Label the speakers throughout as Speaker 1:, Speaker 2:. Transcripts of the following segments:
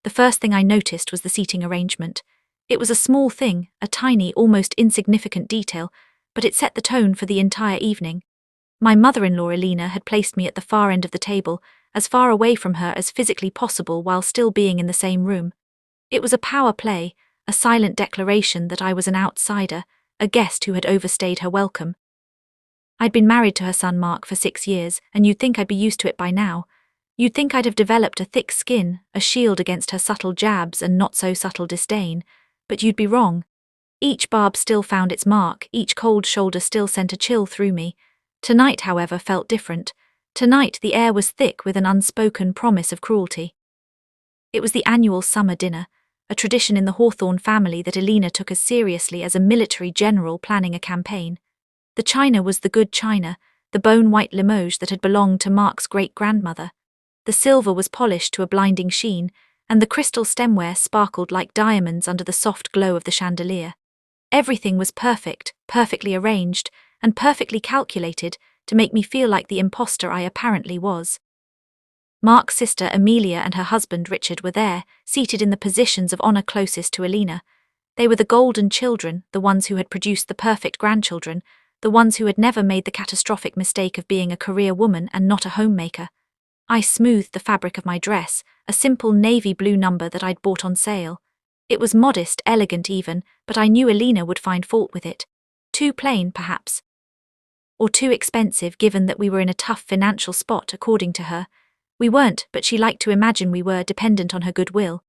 Speaker 1: The first thing I noticed was the seating arrangement. It was a small thing, a tiny, almost insignificant detail, but it set the tone for the entire evening. My mother-in-law Elena had placed me at the far end of the table, as far away from her as physically possible while still being in the same room. It was a power play, a silent declaration that I was an outsider, a guest who had overstayed her welcome. I'd been married to her son Mark for 6 years, and you'd think I'd be used to it by now. You'd think I'd have developed a thick skin, a shield against her subtle jabs and not-so-subtle disdain, but you'd be wrong. Each barb still found its mark, each cold shoulder still sent a chill through me. Tonight, however, felt different. Tonight the air was thick with an unspoken promise of cruelty. It was the annual summer dinner, a tradition in the Hawthorne family that Elena took as seriously as a military general planning a campaign. The china was the good china, the bone-white Limoges that had belonged to Mark's great-grandmother. The silver was polished to a blinding sheen, and the crystal stemware sparkled like diamonds under the soft glow of the chandelier. Everything was perfect, perfectly arranged, and perfectly calculated to make me feel like the imposter I apparently was. Mark's sister Amelia and her husband Richard were there, seated in the positions of honor closest to Elena. They were the golden children, the ones who had produced the perfect grandchildren, the ones who had never made the catastrophic mistake of being a career woman and not a homemaker. I smoothed the fabric of my dress, a simple navy blue number that I'd bought on sale. It was modest, elegant even, but I knew Elena would find fault with it. Too plain, perhaps. Or too expensive, given that we were in a tough financial spot, according to her. We weren't, but she liked to imagine we were, dependent on her goodwill.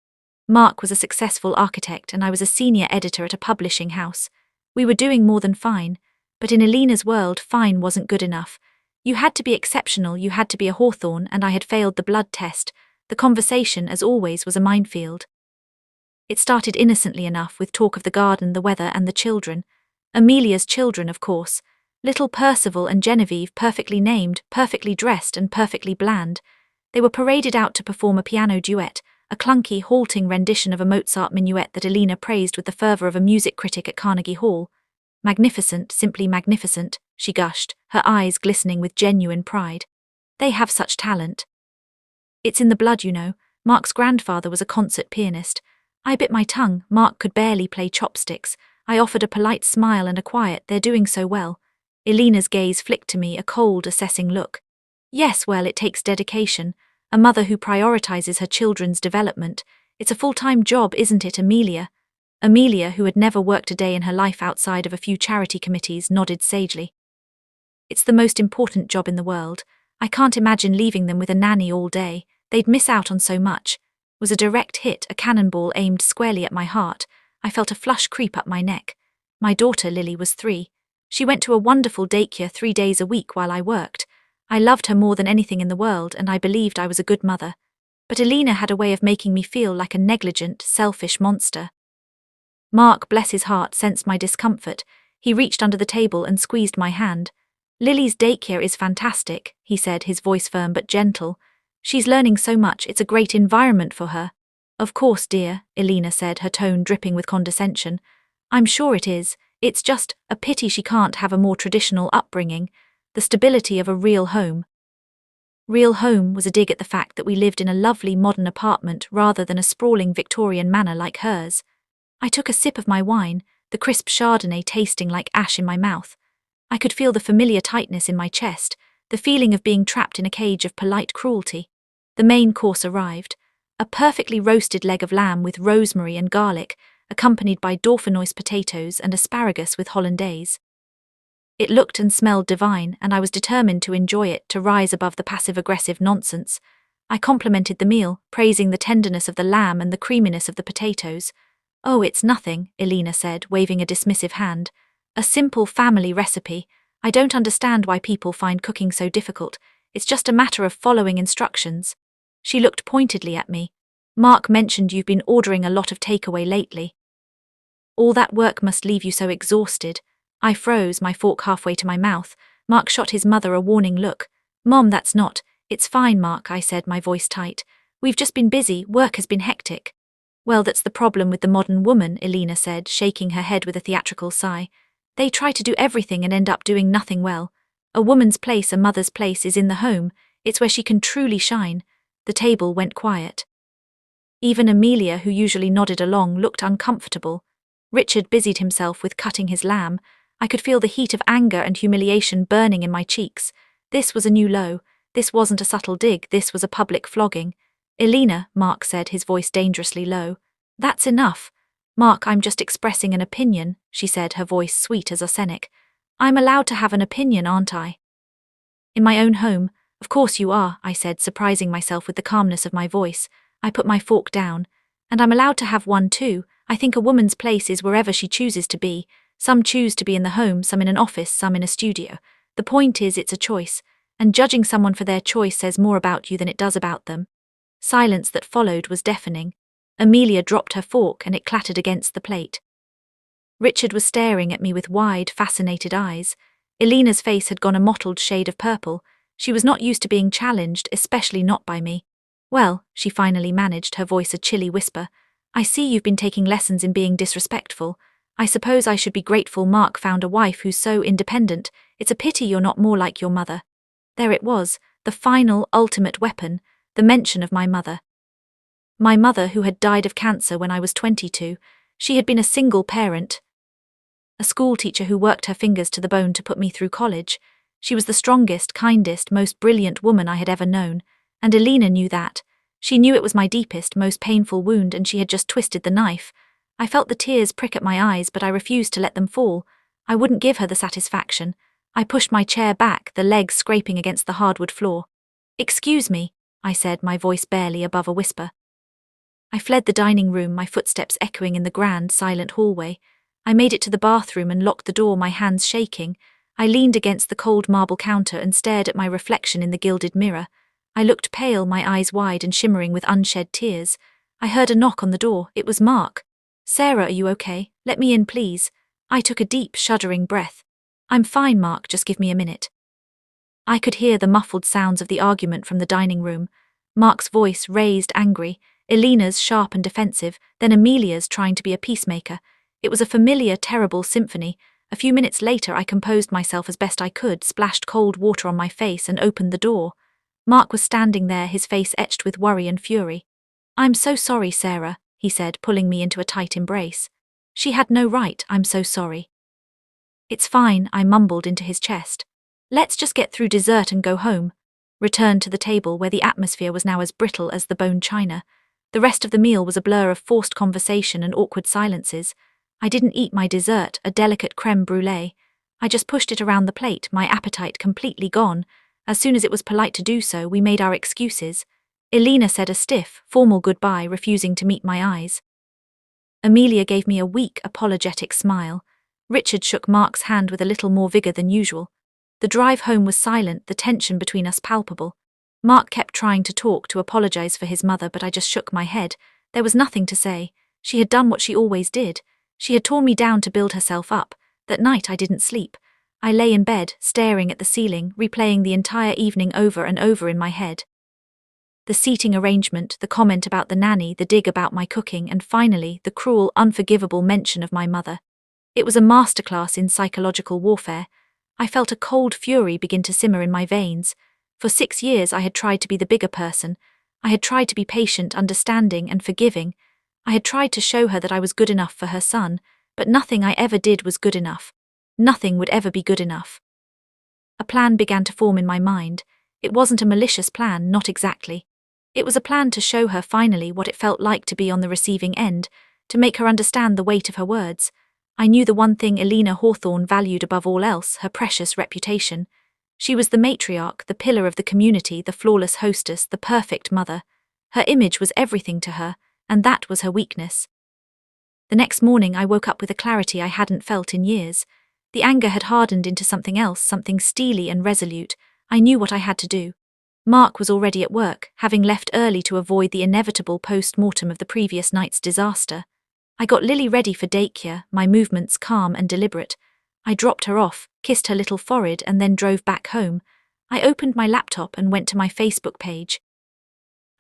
Speaker 1: Mark was a successful architect and I was a senior editor at a publishing house. We were doing more than fine, but in Elena's world, fine wasn't good enough. You had to be exceptional, you had to be a Hawthorne, and I had failed the blood test. The conversation, as always, was a minefield. It started innocently enough with talk of the garden, the weather, and the children. Amelia's children, of course. Little Percival and Genevieve, perfectly named, perfectly dressed, and perfectly bland. They were paraded out to perform a piano duet, a clunky, halting rendition of a Mozart minuet that Elena praised with the fervor of a music critic at Carnegie Hall. Magnificent, simply magnificent, she gushed, her eyes glistening with genuine pride. They have such talent. It's in the blood, you know. Mark's grandfather was a concert pianist. I bit my tongue. Mark could barely play chopsticks. I offered a polite smile and a quiet, "They're doing so well." Elena's gaze flicked to me, a cold, assessing look. Yes, well, it takes dedication. A mother who prioritizes her children's development. It's a full-time job, isn't it, Amelia? Amelia, who had never worked a day in her life outside of a few charity committees, nodded sagely. It's the most important job in the world. I can't imagine leaving them with a nanny all day. They'd miss out on so much. Was a direct hit, a cannonball aimed squarely at my heart. I felt a flush creep up my neck. My daughter, Lily, was 3. She went to a wonderful daycare 3 days a week while I worked. I loved her more than anything in the world, and I believed I was a good mother. But Elena had a way of making me feel like a negligent, selfish monster. Mark, bless his heart, sensed my discomfort. He reached under the table and squeezed my hand. "Lily's daycare is fantastic," he said, his voice firm but gentle. "She's learning so much, it's a great environment for her." "Of course, dear," Elena said, her tone dripping with condescension. "I'm sure it is. It's just a pity she can't have a more traditional upbringing, the stability of a real home." Real home was a dig at the fact that we lived in a lovely modern apartment rather than a sprawling Victorian manor like hers. I took a sip of my wine, the crisp Chardonnay tasting like ash in my mouth. I could feel the familiar tightness in my chest, the feeling of being trapped in a cage of polite cruelty. The main course arrived, a perfectly roasted leg of lamb with rosemary and garlic, accompanied by dauphinoise potatoes and asparagus with hollandaise. It looked and smelled divine, and I was determined to enjoy it, to rise above the passive-aggressive nonsense. I complimented the meal, praising the tenderness of the lamb and the creaminess of the potatoes. "Oh, it's nothing," Elena said, waving a dismissive hand. "A simple family recipe. I don't understand why people find cooking so difficult. It's just a matter of following instructions." She looked pointedly at me. "Mark mentioned you've been ordering a lot of takeaway lately. All that work must leave you so exhausted." I froze, my fork halfway to my mouth. Mark shot his mother a warning look. "Mom, that's not." "It's fine, Mark," I said, my voice tight. "We've just been busy, work has been hectic." "Well, that's the problem with the modern woman," Elena said, shaking her head with a theatrical sigh. "They try to do everything and end up doing nothing well. A woman's place, a mother's place, is in the home. It's where she can truly shine." The table went quiet. Even Amelia, who usually nodded along, looked uncomfortable. Richard busied himself with cutting his lamb. I could feel the heat of anger and humiliation burning in my cheeks. This was a new low. This wasn't a subtle dig, this was a public flogging. "Elena," Mark said, his voice dangerously low. "That's enough." "Mark, I'm just expressing an opinion," she said, her voice sweet as arsenic. "I'm allowed to have an opinion, aren't I?" "In my own home, of course you are," I said, surprising myself with the calmness of my voice. I put my fork down. "And I'm allowed to have one too. I think a woman's place is wherever she chooses to be. Some choose to be in the home, some in an office, some in a studio. The point is, it's a choice, and judging someone for their choice says more about you than it does about them." Silence that followed was deafening. Amelia dropped her fork and it clattered against the plate. Richard was staring at me with wide, fascinated eyes. Elena's face had gone a mottled shade of purple. She was not used to being challenged, especially not by me. "Well," she finally managed, her voice a chilly whisper, "I see you've been taking lessons in being disrespectful. I suppose I should be grateful Mark found a wife who's so independent. It's a pity you're not more like your mother." There it was, the final, ultimate weapon, the mention of my mother. My mother, who had died of cancer when I was 22, she had been a single parent, a schoolteacher who worked her fingers to the bone to put me through college. She was the strongest, kindest, most brilliant woman I had ever known, and Elena knew that. She knew it was my deepest, most painful wound, and she had just twisted the knife. I felt the tears prick at my eyes, but I refused to let them fall. I wouldn't give her the satisfaction. I pushed my chair back, the legs scraping against the hardwood floor. "Excuse me," I said, my voice barely above a whisper. I fled the dining room, my footsteps echoing in the grand, silent hallway. I made it to the bathroom and locked the door, my hands shaking. I leaned against the cold marble counter and stared at my reflection in the gilded mirror. I looked pale, my eyes wide and shimmering with unshed tears. I heard a knock on the door. It was Mark. "Sarah, are you okay? Let me in, please." I took a deep, shuddering breath. "I'm fine, Mark, just give me a minute." I could hear the muffled sounds of the argument from the dining room. Mark's voice raised, angry, Elena's sharp and defensive, then Amelia's trying to be a peacemaker. It was a familiar, terrible symphony. A few minutes later I composed myself as best I could, splashed cold water on my face and opened the door. Mark was standing there, his face etched with worry and fury. "I'm so sorry, Sarah," he said, pulling me into a tight embrace. "She had no right, I'm so sorry." "It's fine," I mumbled into his chest. "Let's just get through dessert and go home." Returned to the table, where the atmosphere was now as brittle as the bone china. The rest of the meal was a blur of forced conversation and awkward silences. I didn't eat my dessert, a delicate creme brulee. I just pushed it around the plate, my appetite completely gone. As soon as it was polite to do so, we made our excuses. Elena said a stiff, formal goodbye, refusing to meet my eyes. Amelia gave me a weak, apologetic smile. Richard shook Mark's hand with a little more vigor than usual. The drive home was silent, the tension between us palpable. Mark kept trying to talk, to apologize for his mother, but I just shook my head. There was nothing to say. She had done what she always did. She had torn me down to build herself up. That night I didn't sleep. I lay in bed, staring at the ceiling, replaying the entire evening over and over in my head. The seating arrangement, the comment about the nanny, the dig about my cooking, and finally, the cruel, unforgivable mention of my mother. It was a masterclass in psychological warfare. I felt a cold fury begin to simmer in my veins. For 6 years I had tried to be the bigger person. I had tried to be patient, understanding, and forgiving. I had tried to show her that I was good enough for her son, but nothing I ever did was good enough. Nothing would ever be good enough. A plan began to form in my mind. It wasn't a malicious plan, not exactly. It was a plan to show her finally what it felt like to be on the receiving end, to make her understand the weight of her words. I knew the one thing Elena Hawthorne valued above all else, her precious reputation. She was the matriarch, the pillar of the community, the flawless hostess, the perfect mother. Her image was everything to her, and that was her weakness. The next morning I woke up with a clarity I hadn't felt in years. The anger had hardened into something else, something steely and resolute. I knew what I had to do. Mark was already at work, having left early to avoid the inevitable post-mortem of the previous night's disaster. I got Lily ready for daycare, my movements calm and deliberate. I dropped her off, kissed her little forehead, and then drove back home. I opened my laptop and went to my Facebook page.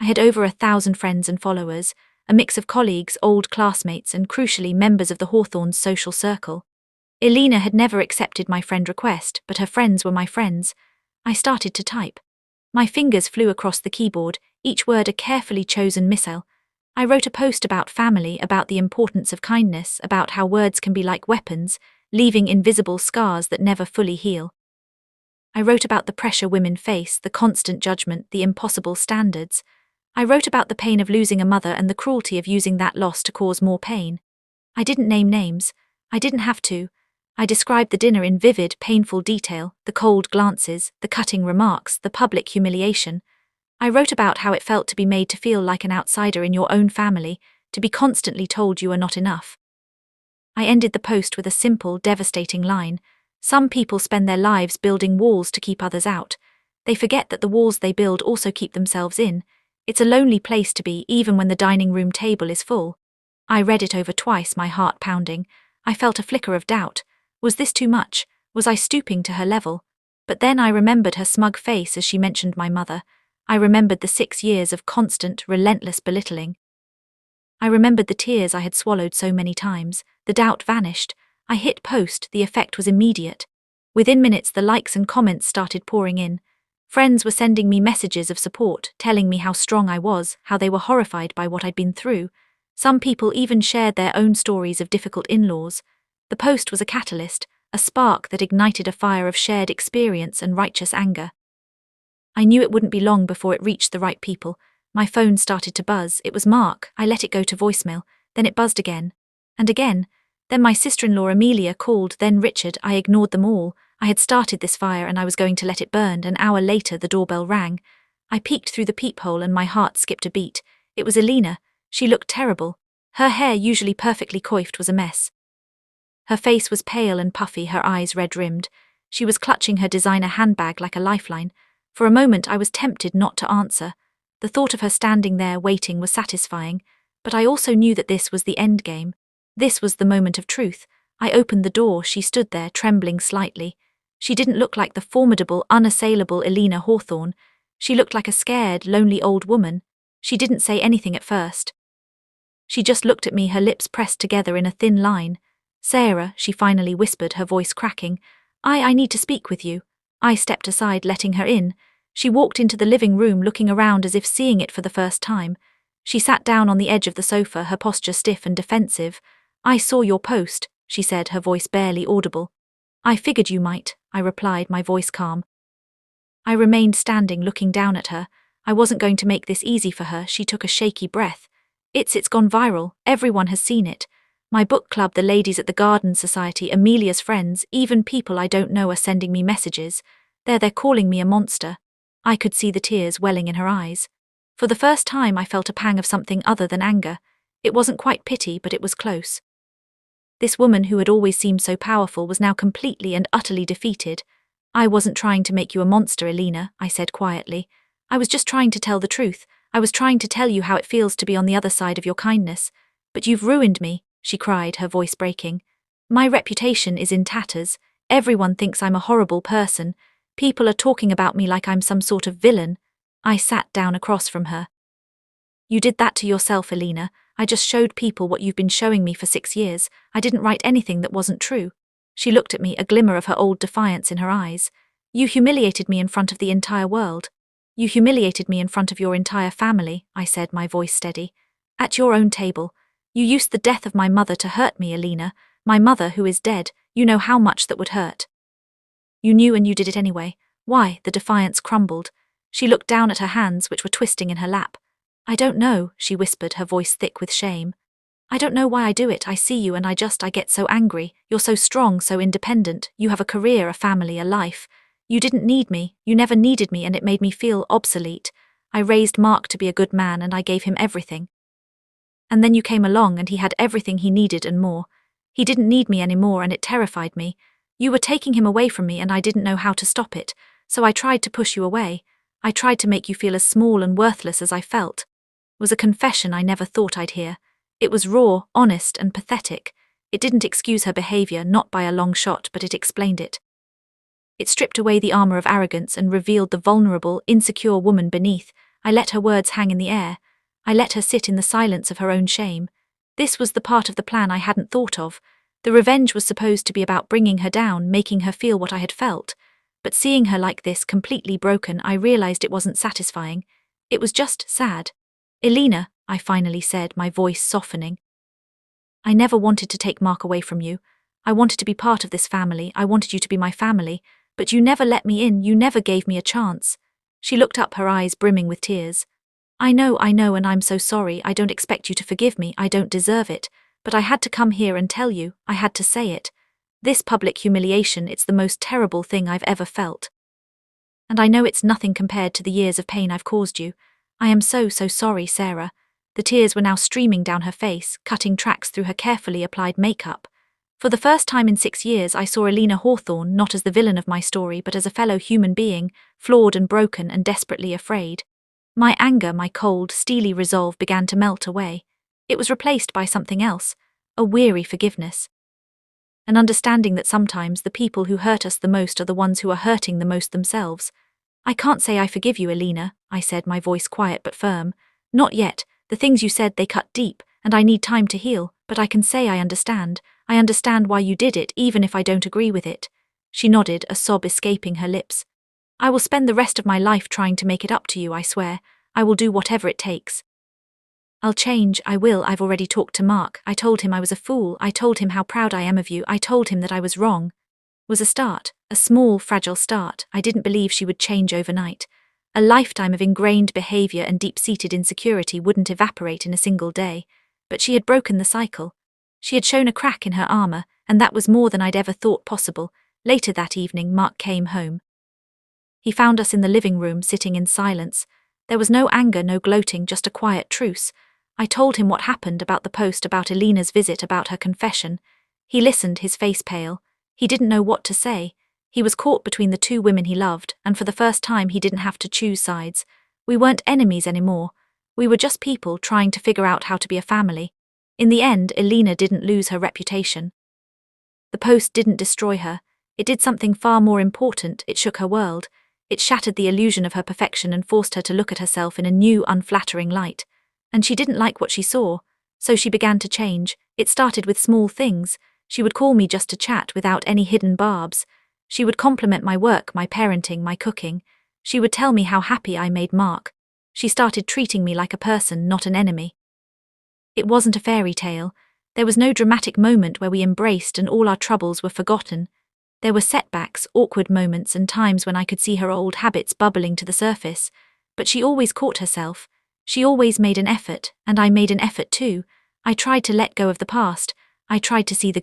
Speaker 1: I had over 1,000 friends and followers, a mix of colleagues, old classmates, and crucially members of the Hawthorns' social circle. Elena had never accepted my friend request, but her friends were my friends. I started to type. My fingers flew across the keyboard, each word a carefully chosen missile. I wrote a post about family, about the importance of kindness, about how words can be like weapons, leaving invisible scars that never fully heal. I wrote about the pressure women face, the constant judgment, the impossible standards. I wrote about the pain of losing a mother and the cruelty of using that loss to cause more pain. I didn't name names. I didn't have to. I described the dinner in vivid, painful detail, the cold glances, the cutting remarks, the public humiliation. I wrote about how it felt to be made to feel like an outsider in your own family, to be constantly told you are not enough. I ended the post with a simple, devastating line. Some people spend their lives building walls to keep others out. They forget that the walls they build also keep themselves in. It's a lonely place to be, even when the dining room table is full. I read it over twice, my heart pounding. I felt a flicker of doubt. Was this too much? Was I stooping to her level? But then I remembered her smug face as she mentioned my mother. I remembered the 6 years of constant, relentless belittling. I remembered the tears I had swallowed so many times. The doubt vanished. I hit post, the effect was immediate. Within minutes the likes and comments started pouring in. Friends were sending me messages of support, telling me how strong I was, how they were horrified by what I'd been through. Some people even shared their own stories of difficult in-laws. The post was a catalyst, a spark that ignited a fire of shared experience and righteous anger. I knew it wouldn't be long before it reached the right people. My phone started to buzz. It was Mark. I let it go to voicemail. Then it buzzed again. And again. Then my sister-in-law Amelia called, then Richard. I ignored them all. I had started this fire and I was going to let it burn. An hour later the doorbell rang. I peeked through the peephole and my heart skipped a beat. It was Elena. She looked terrible. Her hair, usually perfectly coiffed, was a mess. Her face was pale and puffy, her eyes red-rimmed. She was clutching her designer handbag like a lifeline. For a moment I was tempted not to answer. The thought of her standing there waiting was satisfying, but I also knew that this was the end game. This was the moment of truth. I opened the door. She stood there, trembling slightly. She didn't look like the formidable, unassailable Elena Hawthorne. She looked like a scared, lonely old woman. She didn't say anything at first. She just looked at me, her lips pressed together in a thin line. "Sarah," she finally whispered, her voice cracking. I need to speak with you." I stepped aside, letting her in. She walked into the living room, looking around as if seeing it for the first time. She sat down on the edge of the sofa, her posture stiff and defensive. "I saw your post," she said, her voice barely audible. "I figured you might," I replied, my voice calm. I remained standing, looking down at her. I wasn't going to make this easy for her. She took a shaky breath. It's gone viral. Everyone has seen it. My book club, the ladies at the Garden Society, Amelia's friends, even people I don't know are sending me messages. They're calling me a monster." I could see the tears welling in her eyes. For the first time I felt a pang of something other than anger. It wasn't quite pity, but it was close. This woman who had always seemed so powerful was now completely and utterly defeated. "I wasn't trying to make you a monster, Elena," I said quietly. "I was just trying to tell the truth. I was trying to tell you how it feels to be on the other side of your kindness. But you've ruined me," she cried, her voice breaking. "My reputation is in tatters. Everyone thinks I'm a horrible person. People are talking about me like I'm some sort of villain." I sat down across from her. "You did that to yourself, Elena. I just showed people what you've been showing me for 6 years. I didn't write anything that wasn't true." She looked at me, a glimmer of her old defiance in her eyes. "You humiliated me in front of the entire world. You humiliated me in front of your entire family," I said, my voice steady. "At your own table. You used the death of my mother to hurt me, Elena. My mother, who is dead. You know how much that would hurt. You knew and you did it anyway. Why?" The defiance crumbled. She looked down at her hands, which were twisting in her lap. "I don't know," she whispered, her voice thick with shame. "I don't know why I do it. I see you and I get so angry. You're so strong, so independent. You have a career, a family, a life. You didn't need me. You never needed me, and it made me feel obsolete. I raised Mark to be a good man and I gave him everything. And then you came along and he had everything he needed and more. He didn't need me anymore and it terrified me. You were taking him away from me and I didn't know how to stop it, so I tried to push you away. I tried to make you feel as small and worthless as I felt." It was a confession I never thought I'd hear. It was raw, honest, and pathetic. It didn't excuse her behavior, not by a long shot, but it explained it. It stripped away the armor of arrogance and revealed the vulnerable, insecure woman beneath. I let her words hang in the air. I let her sit in the silence of her own shame. This was the part of the plan I hadn't thought of. The revenge was supposed to be about bringing her down, making her feel what I had felt. But seeing her like this, completely broken, I realized it wasn't satisfying. It was just sad. "Elena," I finally said, my voice softening. I never wanted to take Mark away from you. I wanted to be part of this family. I wanted you to be my family. But you never let me in. You never gave me a chance. She looked up, her eyes brimming with tears. I know, and I'm so sorry. I don't expect you to forgive me. I don't deserve it. But I had to come here and tell you. I had to say it. This public humiliation, it's the most terrible thing I've ever felt. And I know it's nothing compared to the years of pain I've caused you. I am so sorry, Sarah. The tears were now streaming down her face, cutting tracks through her carefully applied makeup. For the first time in 6 years, I saw Alina Hawthorne not as the villain of my story, but as a fellow human being, flawed and broken and desperately afraid. My anger, my cold, steely resolve began to melt away. It was replaced by something else, a weary forgiveness. An understanding that sometimes the people who hurt us the most are the ones who are hurting the most themselves. I can't say I forgive you, Alina, I said, my voice quiet but firm. Not yet. The things you said, they cut deep, and I need time to heal, but I can say I understand. I understand why you did it, even if I don't agree with it. She nodded, a sob escaping her lips. I will spend the rest of my life trying to make it up to you, I swear. I will do whatever it takes. I'll change, I will. I've already talked to Mark. I told him I was a fool. I told him how proud I am of you. I told him that I was wrong. It was a start, a small, fragile start. I didn't believe she would change overnight. A lifetime of ingrained behavior and deep-seated insecurity wouldn't evaporate in a single day. But she had broken the cycle. She had shown a crack in her armor, and that was more than I'd ever thought possible. Later that evening, Mark came home. He found us in the living room, sitting in silence. There was no anger, no gloating, just a quiet truce. I told him what happened, about the post, about Alina's visit, about her confession. He listened, his face pale. He didn't know what to say. He was caught between the two women he loved, and for the first time he didn't have to choose sides. We weren't enemies anymore. We were just people trying to figure out how to be a family. In the end, Alina didn't lose her reputation. The post didn't destroy her. It did something far more important. It shook her world. It shattered the illusion of her perfection and forced her to look at herself in a new, unflattering light. And she didn't like what she saw, so she began to change. It started with small things. She would call me just to chat without any hidden barbs. She would compliment my work, my parenting, my cooking. She would tell me how happy I made Mark. She started treating me like a person, not an enemy. It wasn't a fairy tale. There was no dramatic moment where we embraced and all our troubles were forgotten. There were setbacks, awkward moments, and times when I could see her old habits bubbling to the surface. But she always caught herself. She always made an effort, and I made an effort too. I tried to let go of the past. I tried to see the